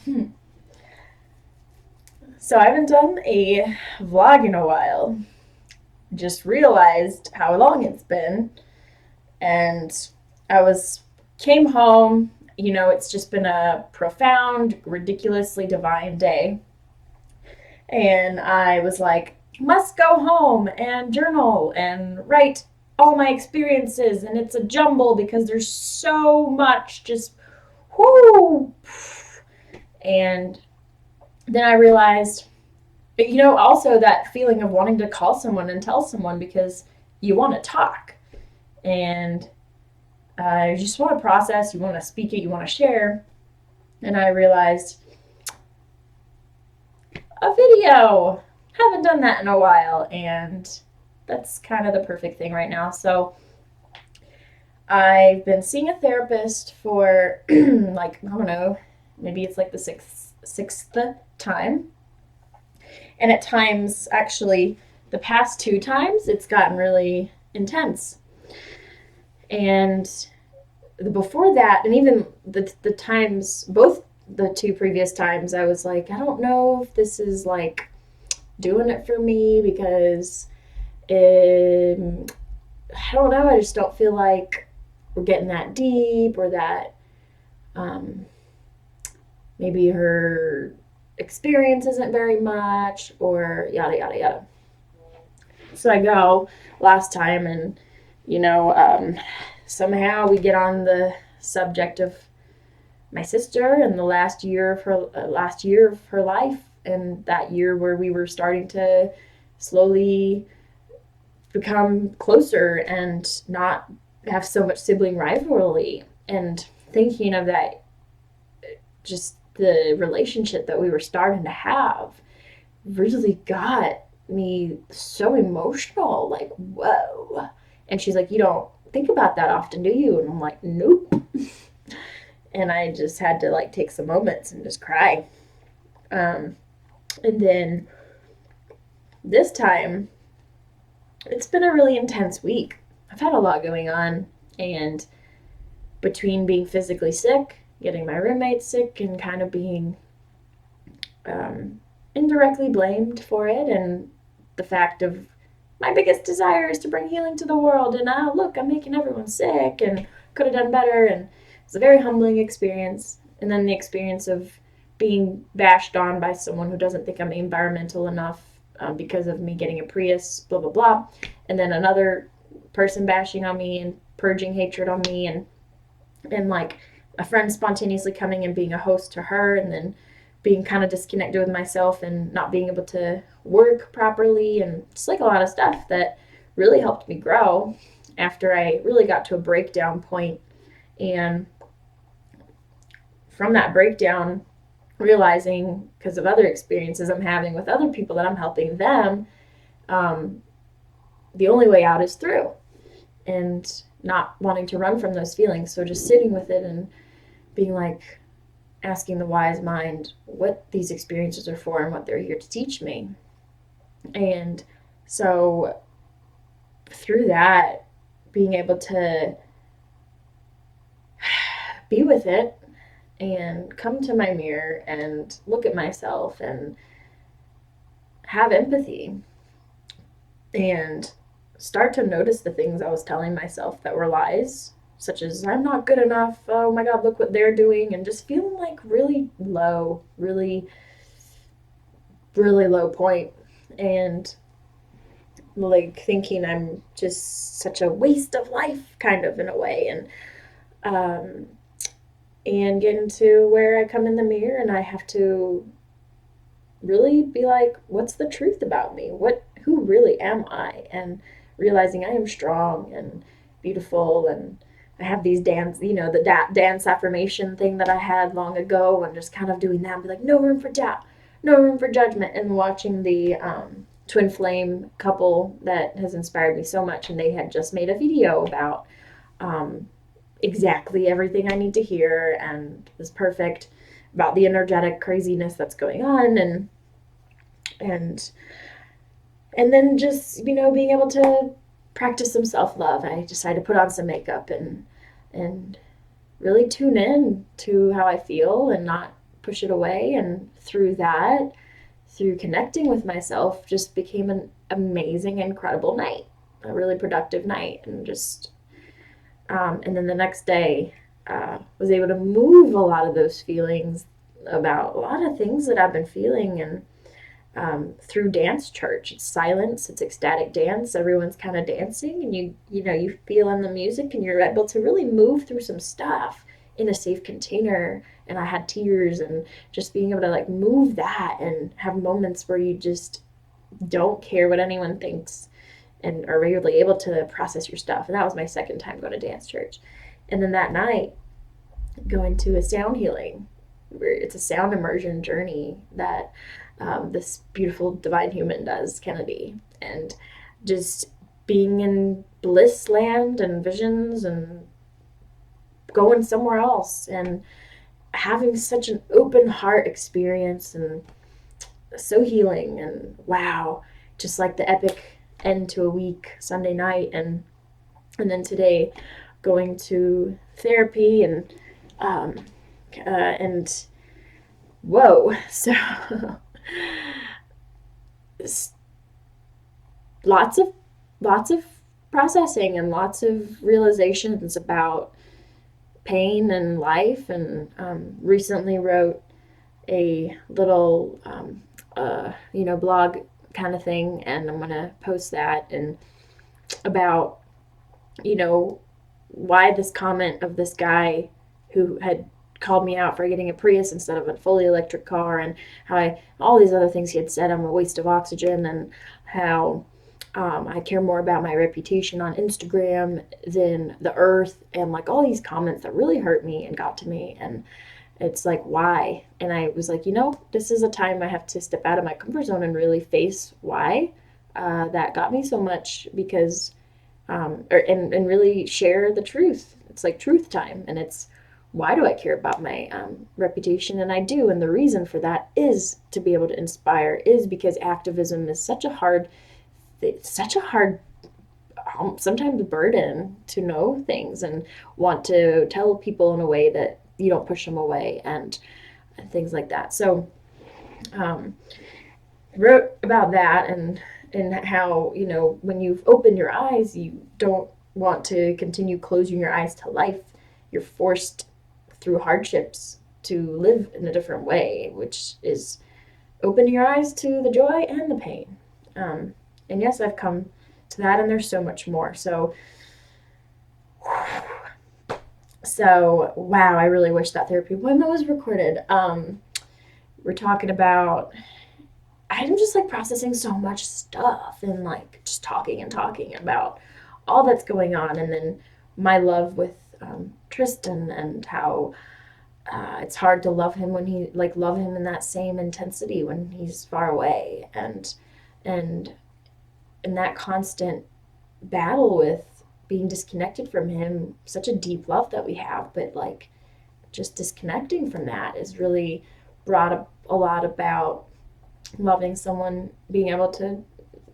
Hmm. So I haven't done a vlog in a while. Just realized how long it's been, and I was came home. It's just been a profound, ridiculously divine day, and I was like, must go home and journal and write all my experiences, and it's a jumble because there's so much just whoo. And then I realized also that feeling of wanting to call someone and tell someone because you want to talk and you just want to process, you want to speak it, you want to share. And I realized a video. Haven't done that in a while, and that's kind of the perfect thing right now. So I've been seeing a therapist for like, I don't know, maybe it's like the sixth time. And at times, actually, the past two times, it's gotten really intense. And before that, and even the times, both the two previous times, I was like, I don't know if this is like doing it for me because I don't know. I just don't feel like we're getting that deep or that um, maybe her experience isn't very much or yada, yada, yada. So I go last time, and somehow we get on the subject of my sister and the last year of her life, and that year where we were starting to slowly become closer and not have so much sibling rivalry. And thinking of that, just the relationship that we were starting to have really got me so emotional. Like, whoa. And she's like, you don't think about that often, do you? And I'm like, nope. And I just had to like take some moments and just cry. Um, and then this time, it's been a really intense week. I've had a lot going on, and between being physically sick, getting my roommate sick, and kind of being um, indirectly blamed for it, and the fact of my biggest desire is to bring healing to the world, and now look, I'm making everyone sick, and could have done better, and it's a very humbling experience. And then the experience of being bashed on by someone who doesn't think I'm environmental enough because of me getting a Prius, blah blah blah, and then another person bashing on me and purging hatred on me, and like a friend spontaneously coming and being a host to her, and then being kind of disconnected with myself and not being able to work properly, and just like a lot of stuff that really helped me grow after I really got to a breakdown point. And from that breakdown, realizing because of other experiences I'm having with other people that I'm helping them, um, the only way out is through, and not wanting to run from those feelings. So just sitting with it and being like, asking the wise mind what these experiences are for and what they're here to teach me. And so through that, being able to be with it and come to my mirror and look at myself and have empathy and start to notice the things I was telling myself that were lies, such as I'm not good enough, oh my god, look what they're doing, and just feeling like really low, really, really low point. And like thinking I'm just such a waste of life, kind of in a way. Um, and getting to where I come in the mirror and I have to really be like, what's the truth about me? Who really am I? And realizing I am strong and beautiful, and I have these dance, the dance affirmation thing that I had long ago, and just kind of doing that and be like, no room for doubt, no room for judgment, and watching the twin flame couple that has inspired me so much, and they had just made a video about um, exactly everything I need to hear, and it was perfect about the energetic craziness that's going on, and and then just being able to practice some self-love. I decided to put on some makeup and really tune in to how I feel and not push it away. And through that, through connecting with myself, just became an amazing, incredible night, a really productive night. And just, and then the next day, was able to move a lot of those feelings about a lot of things that I've been feeling. And through dance church, it's silence, it's ecstatic dance, everyone's kind of dancing, and you feel in the music, and you're able to really move through some stuff in a safe container. And I had tears, and just being able to like move that and have moments where you just don't care what anyone thinks and are really able to process your stuff. And that was my second time going to dance church. And then that night, going to a sound healing, where it's a sound immersion journey that this beautiful divine human does, Kennedy. And just being in bliss land and visions and going somewhere else and having such an open heart experience, and so healing. And wow, just like the epic end to a week, Sunday night. And then today, going to therapy, and whoa, so lots of processing and lots of realizations about pain and life. And recently wrote a little blog kind of thing, and I'm gonna post that, and about why this comment of this guy who had called me out for getting a Prius instead of a fully electric car, and how all these other things he had said, I'm a waste of oxygen, and how I care more about my reputation on Instagram than the earth, and like all these comments that really hurt me and got to me. And it's like, why? And I was like, this is a time I have to step out of my comfort zone and really face why that got me so much, because and really share the truth. It's like truth time, and it's, why do I care about my reputation? And I do, and the reason for that is to be able to inspire, is because activism is such a hard, sometimes burden to know things and want to tell people in a way that you don't push them away, and things like that. So wrote about that, and how when you've opened your eyes, you don't want to continue closing your eyes to life. You're forced through hardships to live in a different way, which is opening your eyes to the joy and the pain. And yes, I've come to that, and there's so much more. So wow, I really wish that therapy appointment was recorded. We're talking about, I'm just like processing so much stuff, and like just talking about all that's going on. And then my love with Tristan, and how it's hard to love him in that same intensity when he's far away, and that constant battle with being disconnected from him, such a deep love that we have, but like just disconnecting from that is really brought a lot about loving someone, being able to,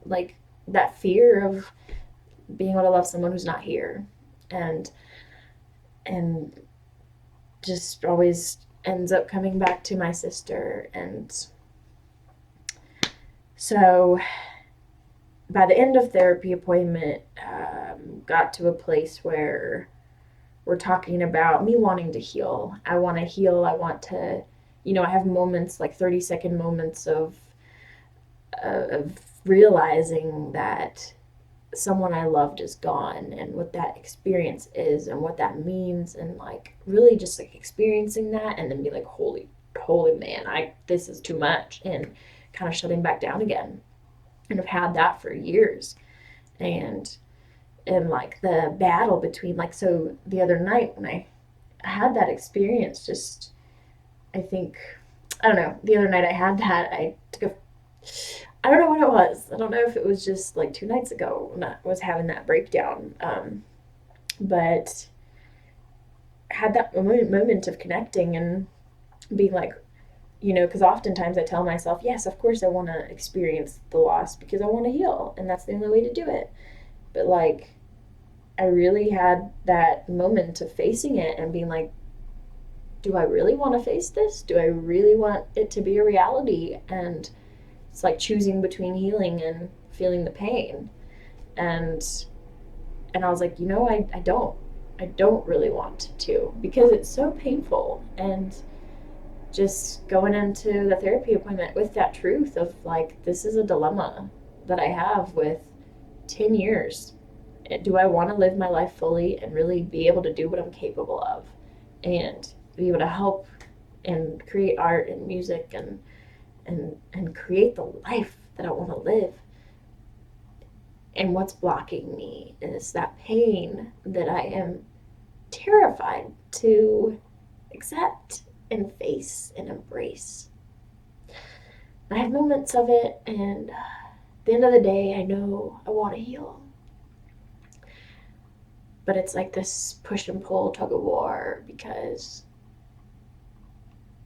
like, that fear of being able to love someone who's not here, and just always ends up coming back to my sister. And so by the end of therapy appointment, got to a place where we're talking about me wanting to heal. I want to heal. I want to, I have moments, like 30-second moments of realizing that someone I loved is gone, and what that experience is, and what that means, and like really just like experiencing that, and then be like, holy man, this is too much, and kind of shutting back down again. And I've had that for years. And like the battle between, like, so the other night when I had that experience, just, I think, I don't know, the other night I had that, I don't know what it was. I don't know if it was just like 2 nights ago when I was having that breakdown. But I had that moment of connecting and being like, because oftentimes I tell myself, yes, of course I want to experience the loss because I want to heal, and that's the only way to do it. But like, I really had that moment of facing it and being like, do I really want to face this? Do I really want it to be a reality? And it's like choosing between healing and feeling the pain. And I was like, I don't really want to, because it's so painful. And just going into the therapy appointment with that truth of like, this is a dilemma that I have with 10 years. Do I want to live my life fully and really be able to do what I'm capable of and be able to help and create art and music and create the life that I want to live? And what's blocking me is that pain that I am terrified to accept and face and embrace. I have moments of it, and at the end of the day, I know I want to heal. But it's like this push and pull, tug of war, because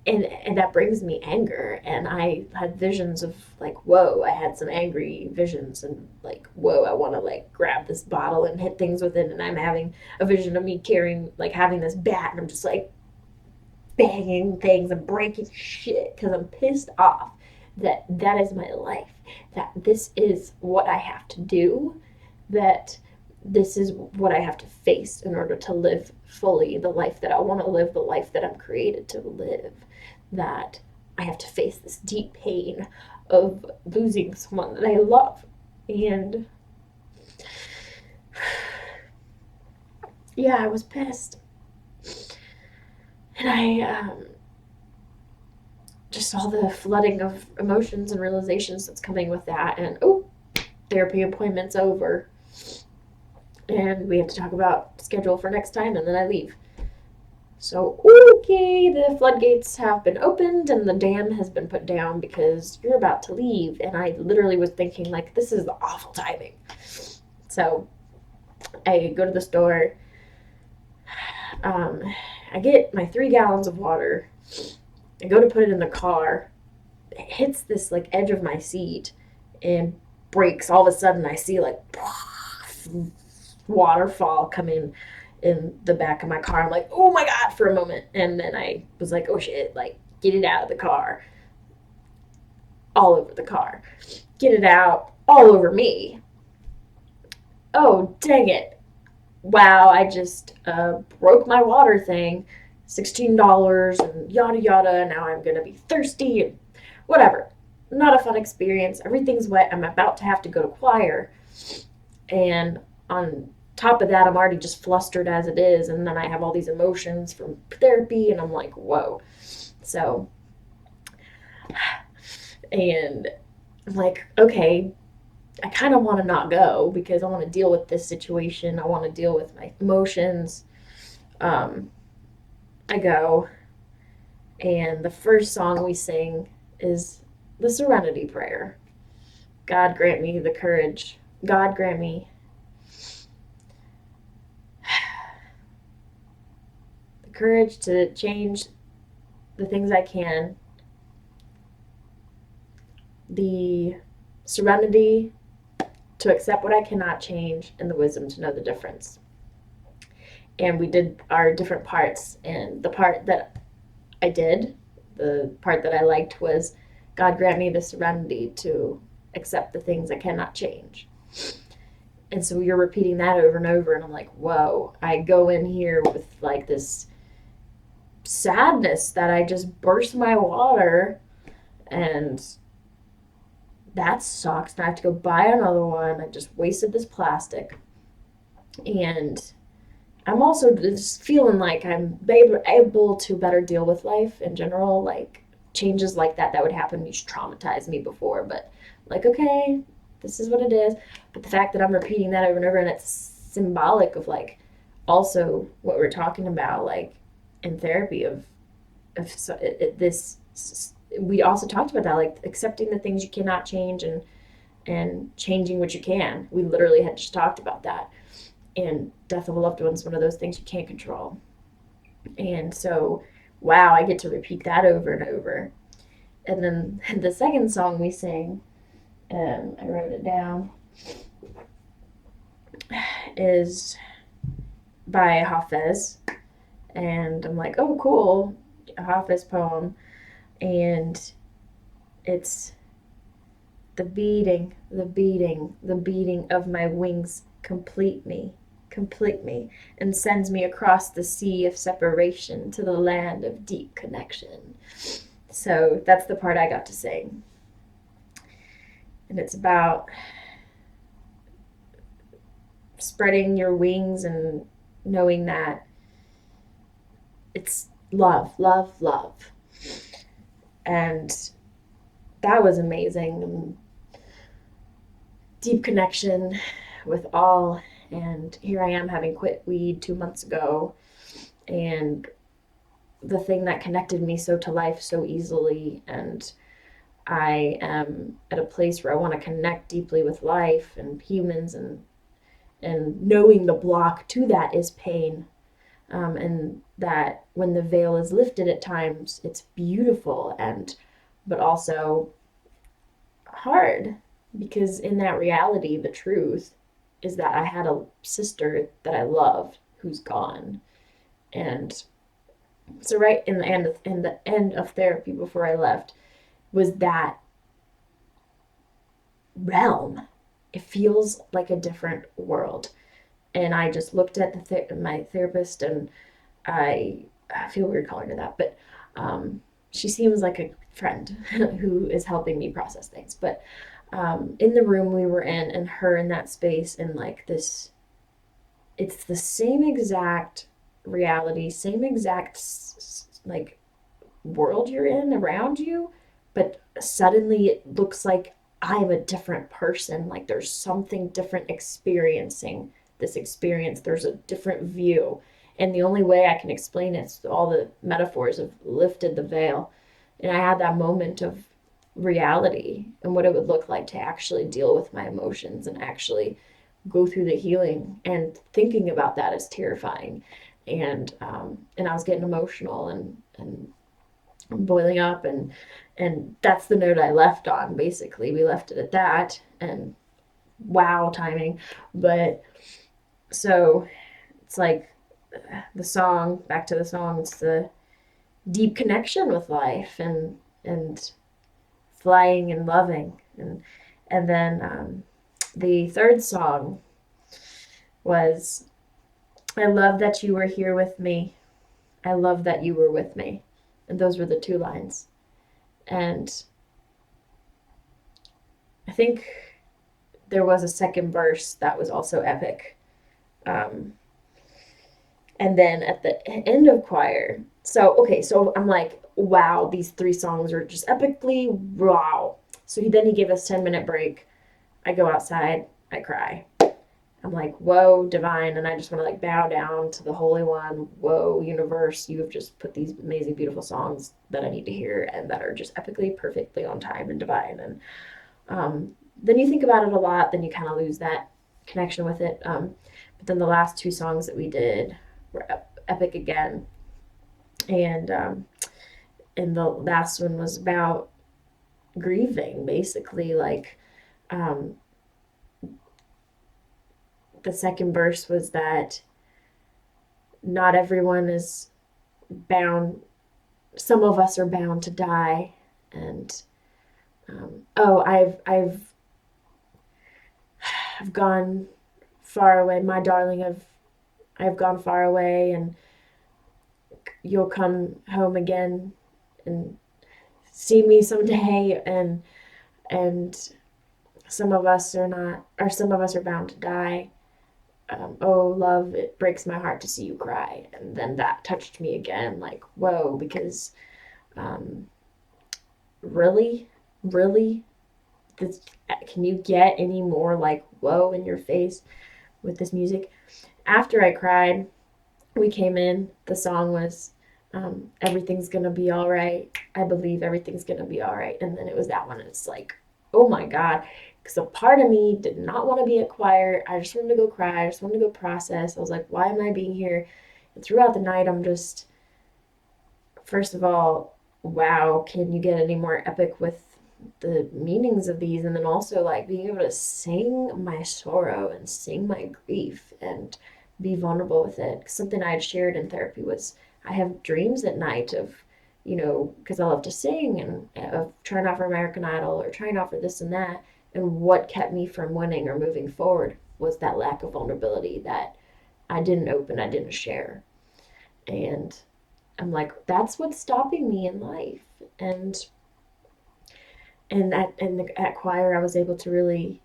and that brings me anger, and I had visions of like, whoa, I had some angry visions, and like, whoa, I want to like grab this bottle and hit things with it, and I'm having a vision of me carrying, like having this bat, and I'm just like banging things and breaking shit because I'm pissed off that is my life, that this is what I have to do, that this is what I have to face in order to live fully the life that I want to live, the life that I'm created to live, that I have to face this deep pain of losing someone that I love. And yeah, I was pissed. And I just all the flooding of emotions and realizations that's coming with that. And therapy appointment's over. And we have to talk about schedule for next time, and then I leave. So, okay, the floodgates have been opened and the dam has been put down because you're about to leave. And I literally was thinking, like, this is the awful timing. So, I go to the store. I get my 3 gallons of water. I go to put it in the car. It hits this, like, edge of my seat and breaks. All of a sudden, I see, like, waterfall coming in the back of my car. I'm like, oh my God, for a moment. And then I was like, oh shit, like, get it out of the car. All over the car. Get it out all over me. Oh, dang it. Wow, I just broke my water thing. $16 and yada yada. Now I'm going to be thirsty and whatever. Not a fun experience. Everything's wet. I'm about to have to go to choir. And on top of that, I'm already just flustered as it is, and then I have all these emotions from therapy, and I'm like, whoa. So, and I'm like, okay, I kind of want to not go because I want to deal with this situation. I want to deal with my emotions. I go, and the first song we sing is the Serenity Prayer. God grant me the courage. God grant me courage to change the things I can, the serenity to accept what I cannot change, and the wisdom to know the difference. And we did our different parts, and the part that I did, the part that I liked was, God grant me the serenity to accept the things I cannot change. And so you're repeating that over and over, and I'm like, whoa. I go in here with like this sadness that I just burst my water, and that sucks. And I have to go buy another one. I just wasted this plastic. And I'm also just feeling like I'm able to better deal with life in general. Like, changes like that would happen used to traumatize me before. But, like, okay, this is what it is. But the fact that I'm repeating that over and over, and it's symbolic of, like, also what we're talking about, like, in therapy of this, we also talked about that, like accepting the things you cannot change and changing what you can. We literally had just talked about that. And death of a loved one is one of those things you can't control. And so, wow, I get to repeat that over and over. And then the second song we sang, I wrote it down, is by Hafez. And I'm like, oh, cool. Hafiz poem, and it's the beating, the beating, the beating of my wings complete me, and sends me across the sea of separation to the land of deep connection. So that's the part I got to sing. And it's about spreading your wings and knowing that it's love, love, love. And that was amazing. And deep connection with all. And here I am, having quit weed 2 months ago. And the thing that connected me so to life so easily. And I am at a place where I want to connect deeply with life and humans, and knowing the block to that is pain. And that when the veil is lifted at times, it's beautiful, and but also hard, because in that reality, the truth is that I had a sister that I loved who's gone. And so right in the end of therapy before I left was that realm. It feels like a different world. And I just looked at my therapist, and I feel weird calling her that, but she seems like a friend who is helping me process things. But in the room we were in, and her in that space, and like this, it's the same exact reality, same exact like world you're in around you, but suddenly it looks like I'm a different person. Like there's something different experiencing this experience. There's a different view. And the only way I can explain it is all the metaphors have lifted the veil. And I had that moment of reality and what it would look like to actually deal with my emotions and actually go through the healing. And thinking about that is terrifying. And I was getting emotional and boiling up, and that's the note I left on. Basically, we left it at that, and wow, timing. But so it's like the song, back to the song, it's the deep connection with life, and flying and loving. And then the third song was, I love that you were here with me. I love that you were with me. And those were the two lines. And I think there was a second verse that was also epic. Um, and then at the end of choir, so I'm like, wow, these three songs are just epically wow. So then he gave us 10-minute break. I go outside, I cry. I'm like, whoa, divine, and I just want to like bow down to the Holy One. Whoa, universe, you have just put these amazing, beautiful songs that I need to hear and that are just epically, perfectly on time and divine. And then you think about it a lot, then you kind of lose that connection with it. But then the last two songs that we did were epic again, and the last one was about grieving, basically. Like, the second verse was that not everyone is bound. Some of us are bound to die, and I've gone far away, my darling. I've gone far away, and you'll come home again and see me someday. And some of us are not, or some of us are bound to die. Oh, love, it breaks my heart to see you cry. And then that touched me again, like, whoa, because um, really, really, this, can you get any more like whoa in your face with this music? After I cried, we came in, the song was Everything's Gonna Be All Right. I believe everything's gonna be all right. And then it was that one, and it's like, oh my God. Because a part of me did not want to be at choir. I just wanted to go cry. I just wanted to go process. I was like, why am I being here? And throughout the night, I'm just, first of all, wow, can you get any more epic with the meanings of these? And then also, like, being able to sing my sorrow and sing my grief and be vulnerable with it. Something I had shared in therapy was I have dreams at night of because I love to sing and of trying out for American Idol or trying out for this and that. And what kept me from winning or moving forward was that lack of vulnerability that I didn't open, I didn't share. And I'm like, that's what's stopping me in life. And at choir, I was able to really,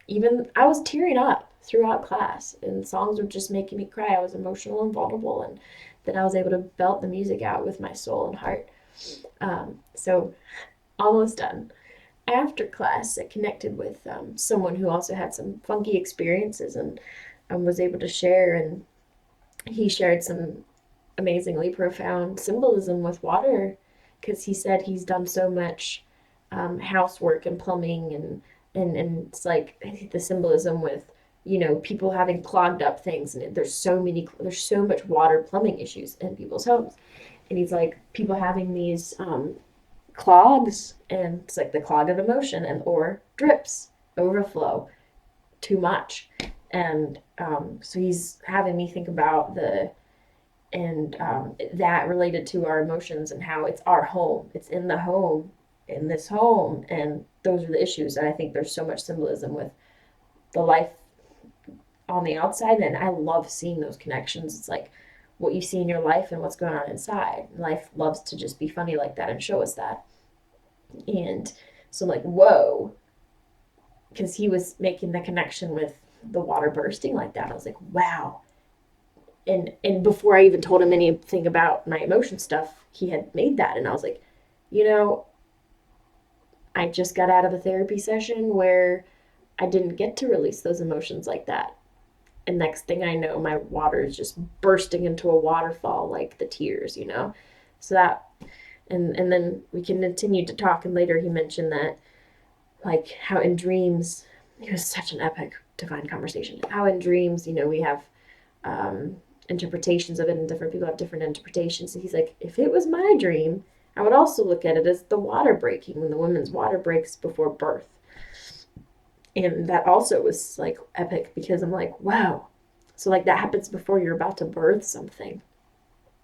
even I was tearing up throughout class, and songs were just making me cry. I was emotional and vulnerable, and then I was able to belt the music out with my soul and heart. So almost done. After class, I connected with someone who also had some funky experiences and was able to share, and he shared some amazingly profound symbolism with water because he said he's done so much housework and plumbing and it's like the symbolism with people having clogged up things, and there's so much water plumbing issues in people's homes, and he's like people having these clogs, and it's like the clog of emotion and or drips, overflow, too much. And so he's having me think about that related to our emotions and how it's our home, it's in the home, in this home, and those are the issues. And I think there's so much symbolism with the life on the outside, and I love seeing those connections. It's like what you see in your life and what's going on inside. Life loves to just be funny like that and show us that. And so I'm like, whoa, because he was making the connection with the water bursting like that. I was like, wow. And before I even told him anything about my emotion stuff, he had made that, and I was like, you know, I just got out of a therapy session where I didn't get to release those emotions like that. And next thing I know, my water is just bursting into a waterfall, like the tears. So that, and then we can continue to talk. And later he mentioned that, like, how in dreams, it was such an epic divine conversation. How in dreams, we have interpretations of it, and different people have different interpretations. And he's like, if it was my dream, I would also look at it as the water breaking, when the woman's water breaks before birth. And that also was like epic because I'm like, wow. So like that happens before you're about to birth something.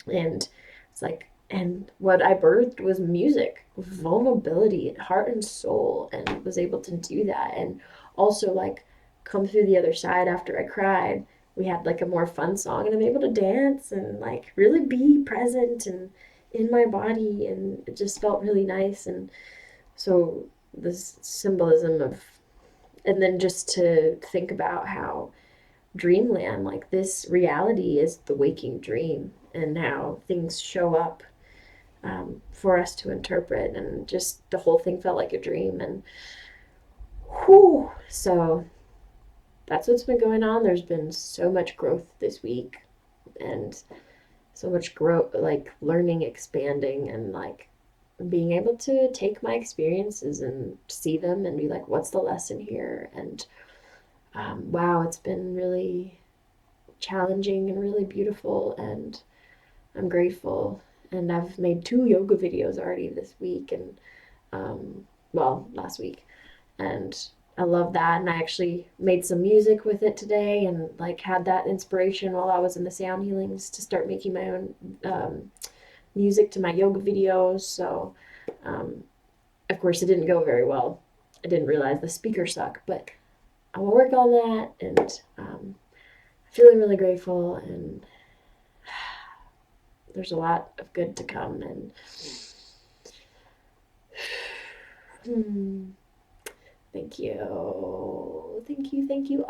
And it's like, and what I birthed was music, vulnerability, heart and soul, and was able to do that. And also like come through the other side after I cried. We had like a more fun song, and I'm able to dance and like really be present and in my body, and it just felt really nice. And so this symbolism of, and then just to think about how dreamland, like this reality is the waking dream, and how things show up for us to interpret, and just the whole thing felt like a dream. And whew, so that's what's been going on. There's been so much growth this week, and so much growth, like learning, expanding, and like being able to take my experiences and see them and be like, what's the lesson here? And wow, it's been really challenging and really beautiful, and I'm grateful. And I've made 2 yoga videos already this week, and well, last week, and I love that. And I actually made some music with it today, and like had that inspiration while I was in the sound healings to start making my own music to my yoga videos. So, of course, it didn't go very well. I didn't realize the speakers suck, but I will work on that, and feeling really grateful, and there's a lot of good to come. And thank you all. Thank you. Thank you.